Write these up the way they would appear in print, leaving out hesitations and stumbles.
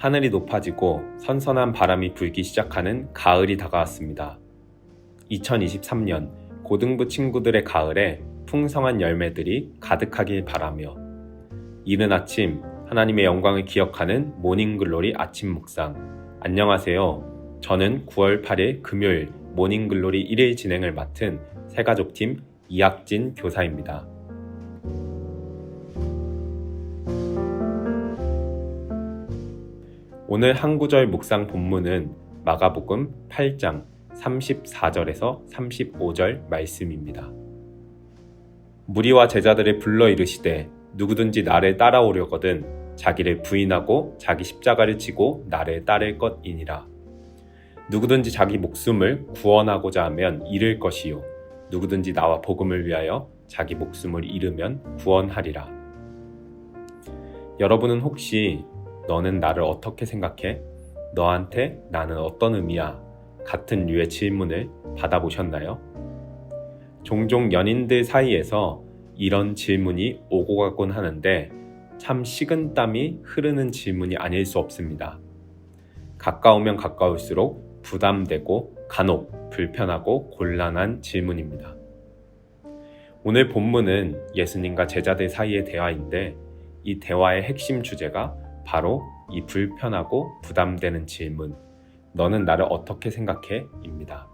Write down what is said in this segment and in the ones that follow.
하늘이 높아지고 선선한 바람이 불기 시작하는 가을이 다가왔습니다. 2023년 고등부 친구들의 가을에 풍성한 열매들이 가득하길 바라며 이른 아침 하나님의 영광을 기억하는 모닝글로리 아침 묵상. 안녕하세요. 저는 9월 8일 금요일 모닝글로리 1일 진행을 맡은 새가족팀 이학진 교사입니다. 오늘 한 구절 묵상 본문은 마가복음 8장 34절에서 35절 말씀입니다. 무리와 제자들을 불러 이르시되 누구든지 나를 따라오려거든 자기를 부인하고 자기 십자가를 지고 나를 따를 것이니라. 누구든지 자기 목숨을 구원하고자 하면 잃을 것이요 누구든지 나와 복음을 위하여 자기 목숨을 잃으면 구원하리라. 여러분은 혹시 너는 나를 어떻게 생각해? 너한테 나는 어떤 의미야? 같은 류의 질문을 받아보셨나요? 종종 연인들 사이에서 이런 질문이 오고 가곤 하는데 참 식은땀이 흐르는 질문이 아닐 수 없습니다. 가까우면 가까울수록 부담되고 간혹 불편하고 곤란한 질문입니다. 오늘 본문은 예수님과 제자들 사이의 대화인데 이 대화의 핵심 주제가 바로 이 불편하고 부담되는 질문, 너는 나를 어떻게 생각해? 입니다.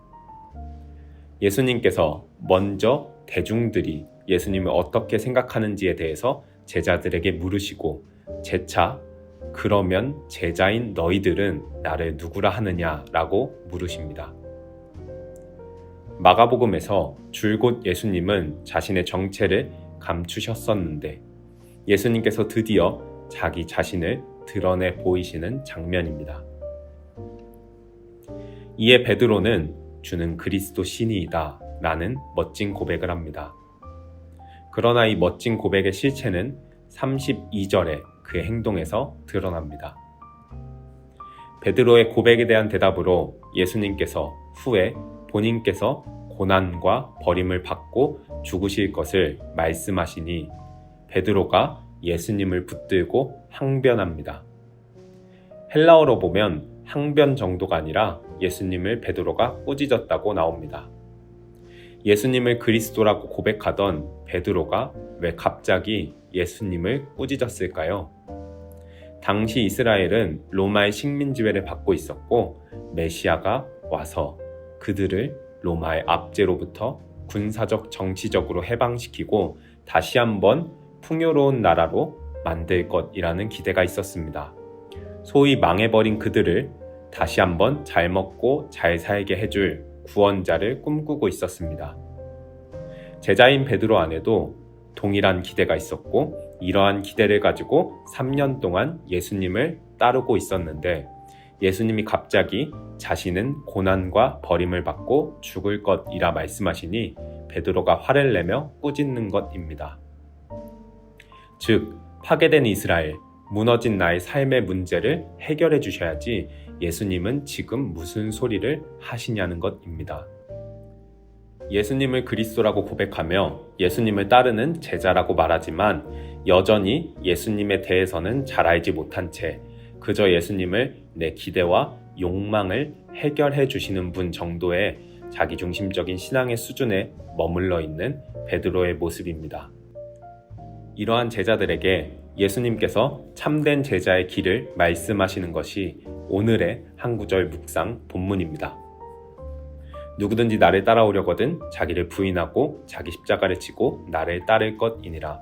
예수님께서 먼저 대중들이 예수님을 어떻게 생각하는지에 대해서 제자들에게 물으시고 재차 그러면 제자인 너희들은 나를 누구라 하느냐라고 물으십니다. 마가복음에서 줄곧 예수님은 자신의 정체를 감추셨었는데 예수님께서 드디어 자기 자신을 드러내 보이시는 장면입니다. 이에 베드로는 주는 그리스도 신이이다 라는 멋진 고백을 합니다. 그러나 이 멋진 고백의 실체는 32절에 그의 행동에서 드러납니다. 베드로의 고백에 대한 대답으로 예수님께서 후에 본인께서 고난과 버림을 받고 죽으실 것을 말씀하시니 베드로가 예수님을 붙들고 항변합니다. 헬라어로 보면 항변 정도가 아니라 예수님을 베드로가 꾸짖었다고 나옵니다. 예수님을 그리스도라고 고백하던 베드로가 왜 갑자기 예수님을 꾸짖었을까요? 당시 이스라엘은 로마의 식민지배를 받고 있었고 메시아가 와서 그들을 로마의 압제로부터 군사적 정치적으로 해방시키고 다시 한번 풍요로운 나라로 만들 것이라는 기대가 있었습니다. 소위 망해버린 그들을 다시 한번 잘 먹고 잘 살게 해줄 구원자를 꿈꾸고 있었습니다. 제자인 베드로 안에도 동일한 기대가 있었고 이러한 기대를 가지고 3년 동안 예수님을 따르고 있었는데 예수님이 갑자기 자신은 고난과 버림을 받고 죽을 것이라 말씀하시니 베드로가 화를 내며 꾸짖는 것입니다. 즉 파괴된 이스라엘, 무너진 나의 삶의 문제를 해결해 주셔야지 예수님은 지금 무슨 소리를 하시냐는 것입니다. 예수님을 그리스도라고 고백하며 예수님을 따르는 제자라고 말하지만 여전히 예수님에 대해서는 잘 알지 못한 채 그저 예수님을 내 기대와 욕망을 해결해 주시는 분 정도의 자기중심적인 신앙의 수준에 머물러 있는 베드로의 모습입니다. 이러한 제자들에게 예수님께서 참된 제자의 길을 말씀하시는 것이 오늘의 한 구절 묵상 본문입니다. 누구든지 나를 따라오려거든 자기를 부인하고 자기 십자가를 지고 나를 따를 것이니라.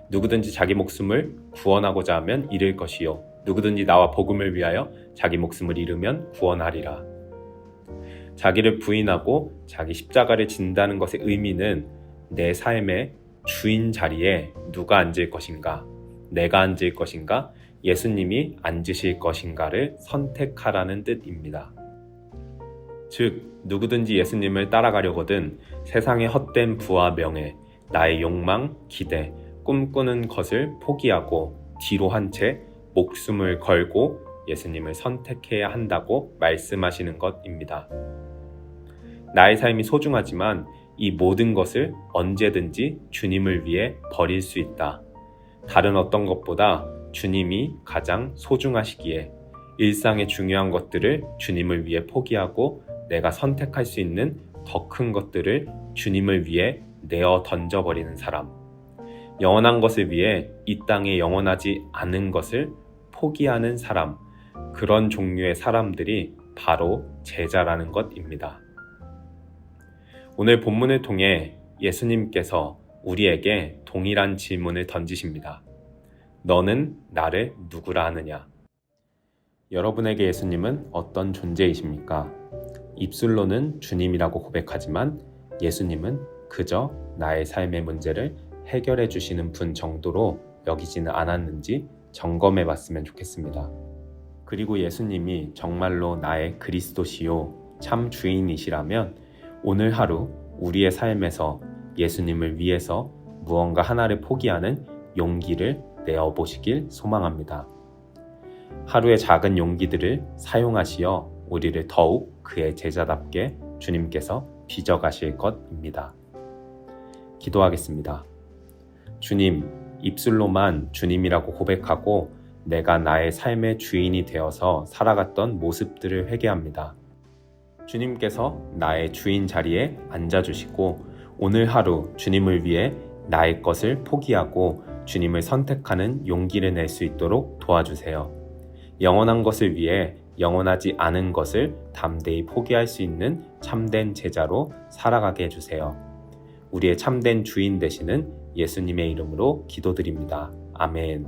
누구든지 자기 목숨을 구원하고자 하면 잃을 것이요 누구든지 나와 복음을 위하여 자기 목숨을 잃으면 구원하리라. 자기를 부인하고 자기 십자가를 진다는 것의 의미는 내 삶의 주인 자리에 누가 앉을 것인가, 내가 앉을 것인가, 예수님이 앉으실 것인가를 선택하라는 뜻입니다. 즉, 누구든지 예수님을 따라가려거든 세상의 헛된 부와 명예, 나의 욕망, 기대, 꿈꾸는 것을 포기하고 뒤로 한 채 목숨을 걸고 예수님을 선택해야 한다고 말씀하시는 것입니다. 나의 삶이 소중하지만 이 모든 것을 언제든지 주님을 위해 버릴 수 있다. 다른 어떤 것보다 주님이 가장 소중하시기에 일상의 중요한 것들을 주님을 위해 포기하고 내가 선택할 수 있는 더 큰 것들을 주님을 위해 내어 던져버리는 사람. 영원한 것을 위해 이 땅에 영원하지 않은 것을 포기하는 사람. 그런 종류의 사람들이 바로 제자라는 것입니다. 오늘 본문을 통해 예수님께서 우리에게 동일한 질문을 던지십니다. 너는 나를 누구라 하느냐? 여러분에게 예수님은 어떤 존재이십니까? 입술로는 주님이라고 고백하지만 예수님은 그저 나의 삶의 문제를 해결해 주시는 분 정도로 여기지는 않았는지 점검해 봤으면 좋겠습니다. 그리고 예수님이 정말로 나의 그리스도시요 참 주인이시라면 오늘 하루 우리의 삶에서 예수님을 위해서 무언가 하나를 포기하는 용기를 내어보시길 소망합니다. 하루의 작은 용기들을 사용하시어 우리를 더욱 그의 제자답게 주님께서 빚어가실 것입니다. 기도하겠습니다. 주님, 입술로만 주님이라고 고백하고 내가 나의 삶의 주인이 되어서 살아갔던 모습들을 회개합니다. 주님께서 나의 주인 자리에 앉아주시고 오늘 하루 주님을 위해 나의 것을 포기하고 주님을 선택하는 용기를 낼 수 있도록 도와주세요. 영원한 것을 위해 영원하지 않은 것을 담대히 포기할 수 있는 참된 제자로 살아가게 해주세요. 우리의 참된 주인 되시는 예수님의 이름으로 기도드립니다. 아멘.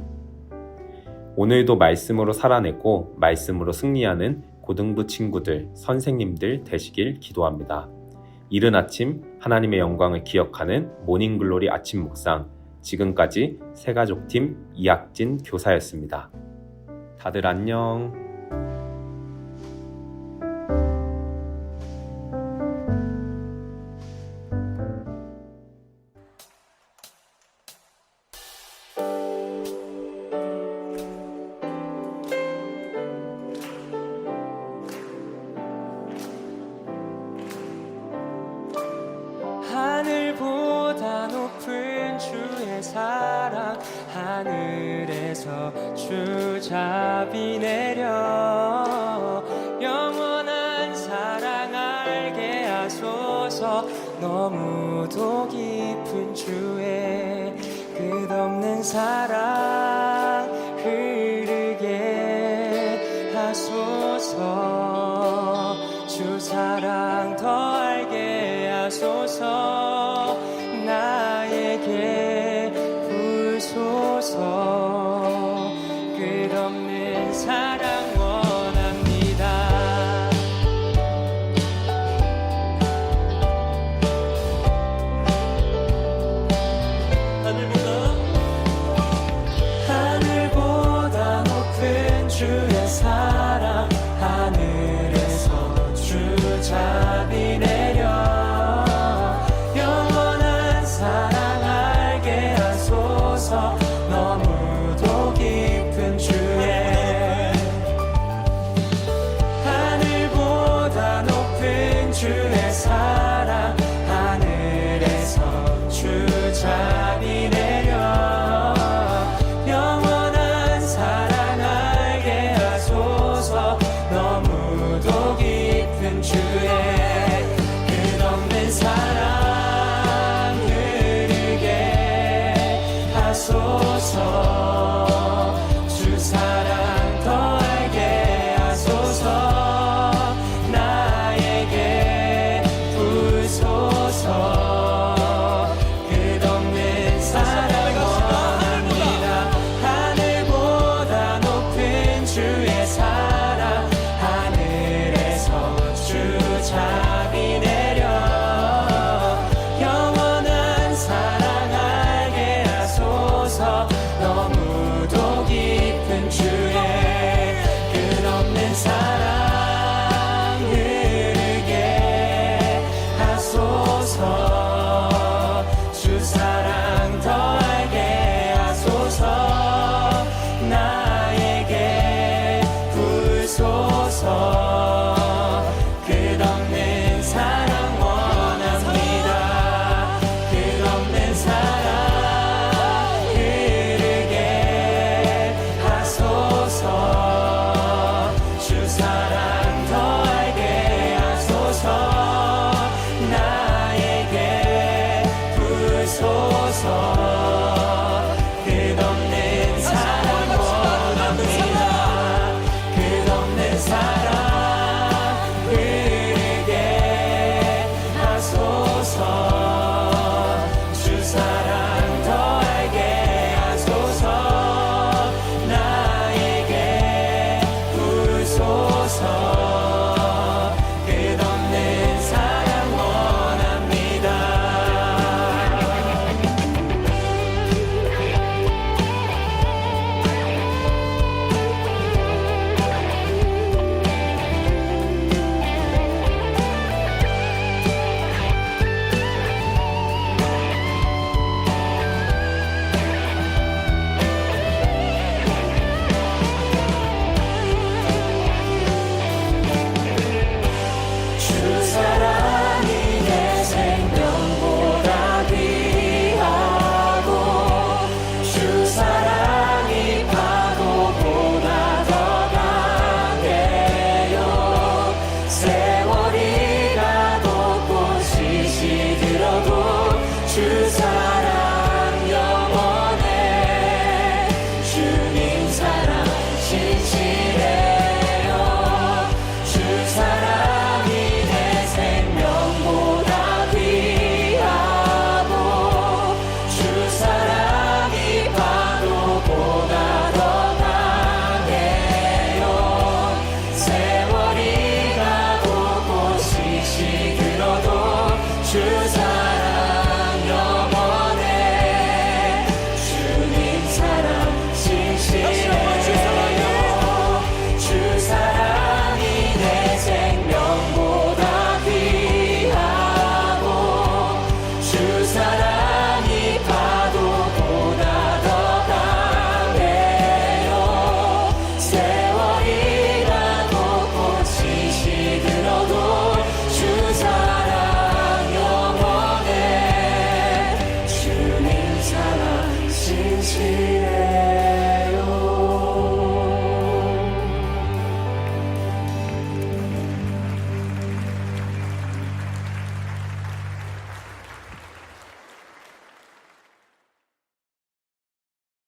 오늘도 말씀으로 살아내고 말씀으로 승리하는 고등부 친구들, 선생님들 되시길 기도합니다. 이른 아침 하나님의 영광을 기억하는 모닝글로리 아침 묵상, 지금까지 새가족팀 이학진 교사였습니다. 다들 안녕. 하늘보다 높은 주의 사랑, 하늘에서 주잡이 내려 영원한 사랑 알게 하소서. 너무도 깊은 주의 끝없는 사랑 흐르게 하소서. 주 사랑 더 알게 하소서. 나에게 부소서. 끝없는 사랑 원합니다. 하늘보다 높은 주의 사랑, 하늘에서 주잡이 내려